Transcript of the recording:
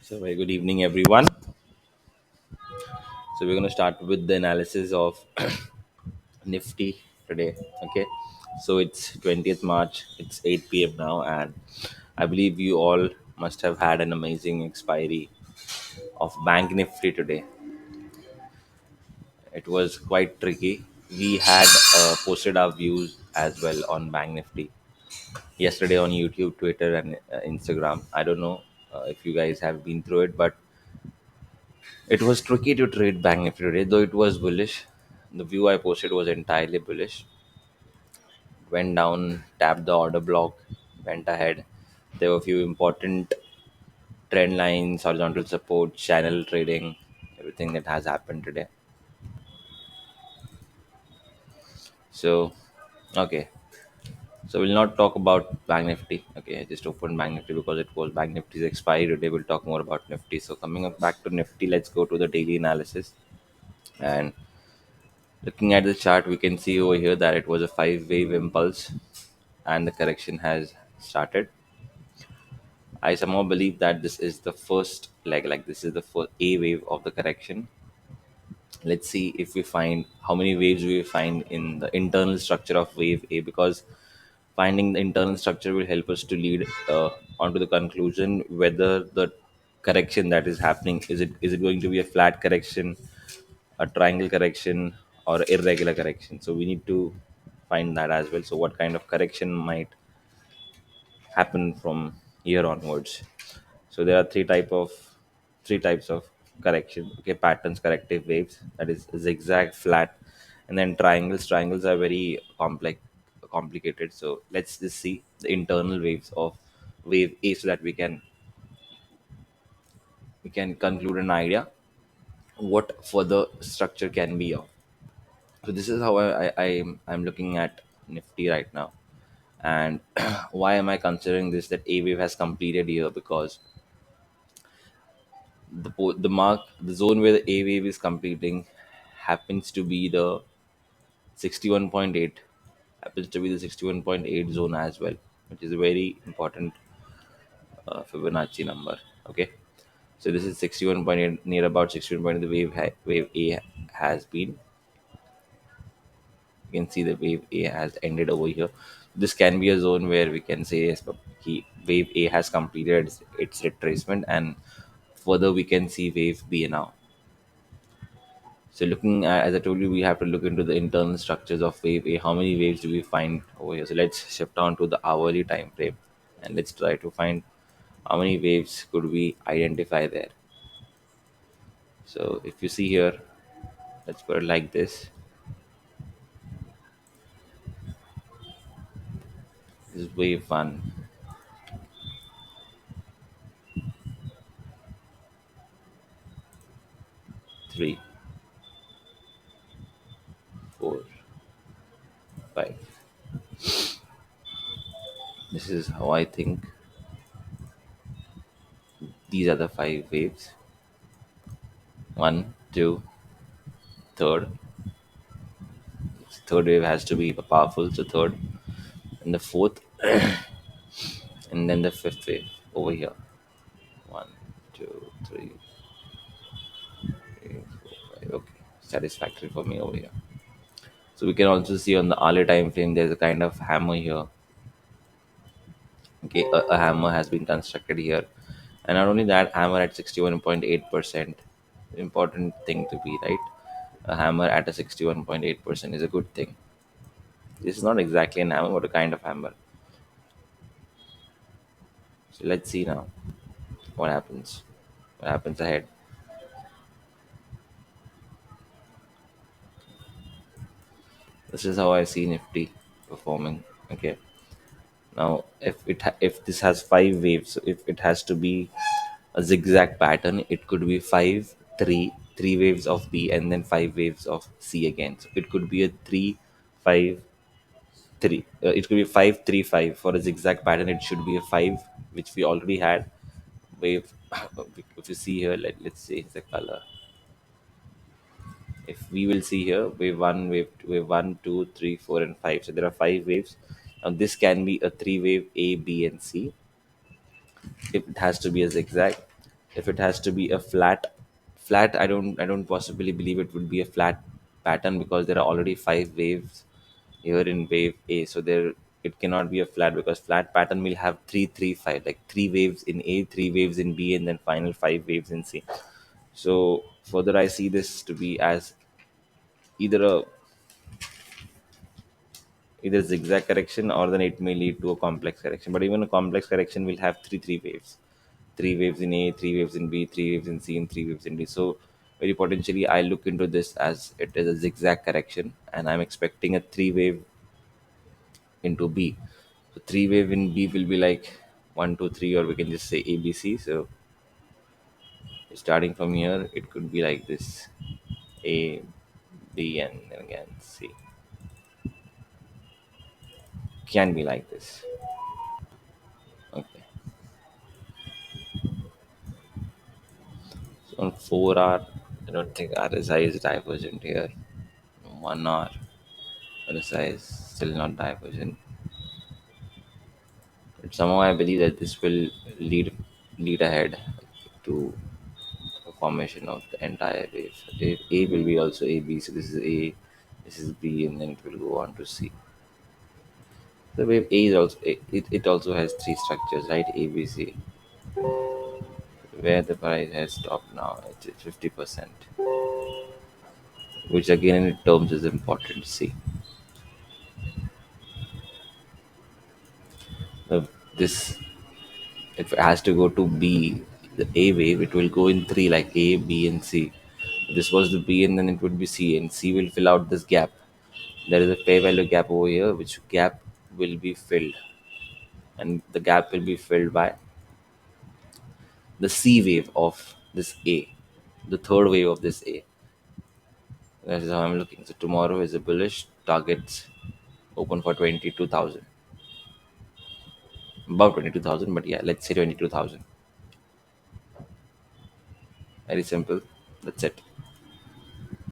So, very good evening, everyone. So, we're going to start with the analysis of Nifty today. Okay. So, it's 20th March, it's 8 p.m. now, and I believe you all must have had an amazing expiry of Bank Nifty today. It was quite tricky. We had posted our views as well on Bank Nifty yesterday on YouTube, Twitter, and Instagram. I don't know if you guys have been through it, but it was tricky to trade Bank Nifty today, though it was bullish. The view I posted was entirely bullish. Went down, tapped the order block, went ahead. There were a few important trend lines, horizontal support, channel trading, everything that has happened today. So, okay. So we'll not talk about Bank Nifty. Okay, I just opened Bank Nifty because it was Bank Nifty's expiry today. We'll talk more about Nifty. So coming up back to Nifty, let's go to the daily analysis. And looking at the chart, we can see over here that it was a five wave impulse and the correction has started. I somehow believe that this is the first leg, like this is the first A wave of the correction. Let's see if we find how many waves we find in the internal structure of wave A, because finding the internal structure will help us to lead onto the conclusion whether the correction that is happening is it going to be a flat correction, a triangle correction, or irregular correction. So we need to find that as well. So what kind of correction might happen from here onwards? So there are three types of correction. Okay, patterns, corrective waves, that is zigzag, flat, and then triangles. Triangles are very complicated. So let's just see the internal waves of wave A so that we can conclude an idea what further structure can be of. So this is how I'm looking at Nifty right now. And why am I considering this, that A wave has completed here? Because the mark, the zone where the A wave is completing happens to be the 61.8, happens to be the 61.8 zone as well, which is a very important Fibonacci number. Okay, so this is 61.8, near about 61 the wave A has been. You can see the wave A has ended over here. This can be a zone where we can say yes, wave A has completed its retracement, and further we can see wave B now. So looking at, as I told you, we have to look into the internal structures of wave A. How many waves do we find over here? So let's shift on to the hourly time frame and let's try to find how many waves could we identify there. So if you see here, let's put it like this. This is wave one, three, four, five. This is how I think these are the five waves. One, two, third. Third wave has to be powerful, so third, and the fourth, and then the fifth wave over here. One, two, three, four, five. Okay, satisfactory for me over here. So we can also see on the hourly time frame there's a kind of hammer here. Okay, a hammer has been constructed here, and not only that, hammer at 61.8%. Important thing to be right. A hammer at a 61.8% is a good thing. This is not exactly an hammer, but a kind of hammer. So let's see now what happens. What happens ahead? This is how I see Nifty performing. Okay. Now, if this has five waves, so if it has to be a zigzag pattern, it could be five, three waves of B, and then five waves of C again. So it could be a three, five, three. It could be five, three, five. For a zigzag pattern, it should be a five, which we already had. Wave. If you see here, let's see the color. If we will see here, wave one, two, three, four, and five. So there are five waves. Now this can be a three wave A, B, and C if it has to be a zigzag. If it has to be a flat, I don't possibly believe it would be a flat pattern, because there are already five waves here in wave A. So there, it cannot be a flat, because flat pattern will have 3 3 5, like three waves in A, three waves in B, and then final five waves in C. So further, I see this to be as either a either zigzag correction, or then it may lead to a complex correction. But even a complex correction will have three waves, three waves in A, three waves in B, three waves in C, and three waves in D. So very potentially, I look into this as it is a zigzag correction, and I'm expecting a three wave into B. So three wave in B will be like one, two, three, or we can just say ABC. So starting from here, it could be like this: A, B, and then again C. Can be like this. Okay. So on 4 hour, I don't think RSI is divergent here. 1 hour, RSI is still not divergent. But somehow I believe that this will lead ahead to a formation of the entire wave. A will be also A B. So this is A, this is B, and then it will go on to C. The wave A is also it also has three structures, right? A B C. Where the price has stopped now, it's at 50%, which again in terms is important. See, the, this, if it has to go to B, the A wave, it will go in three, like A, B, and C. This was the B, and then it would be C, and C will fill out this gap. There is a fair value gap over here, which gap will be filled, and the gap will be filled by the C wave of this A, the third wave of this A. That is how I'm looking. So tomorrow is a bullish, targets open for 22,000, about 22,000, but yeah, let's say 22,000. Very simple. That's it.